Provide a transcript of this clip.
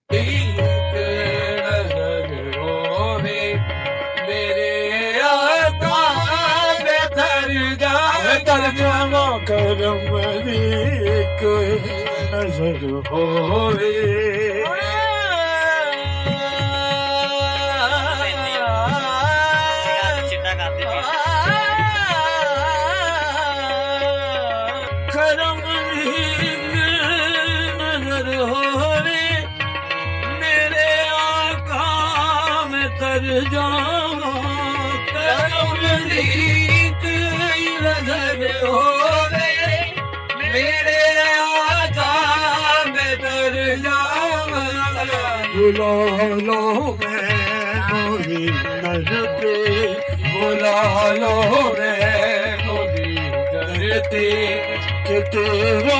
एक नजर होवे मेरे आका में तर जाए ਤਰਜਮਾ ਕਰਮ ਦੀ ਇੱਕ ਨਜ਼ਰ ਹੋਵੇ ਚਿੱਟਾ ਕਰਦੇ ਪਏ ਕਰਮ ਦੀ ਇੱਕ ਨਜ਼ਰ ਹੋਵੇ ਮੇਰੇ ਆਕਾ ਮੈਂ ਤਰ ਜਾਵਾਂ करम रीत नजर होवे मेरे आका में तर जावा बुला लो मैं नजर पे बुला लो रे मोदी करते कि तेरा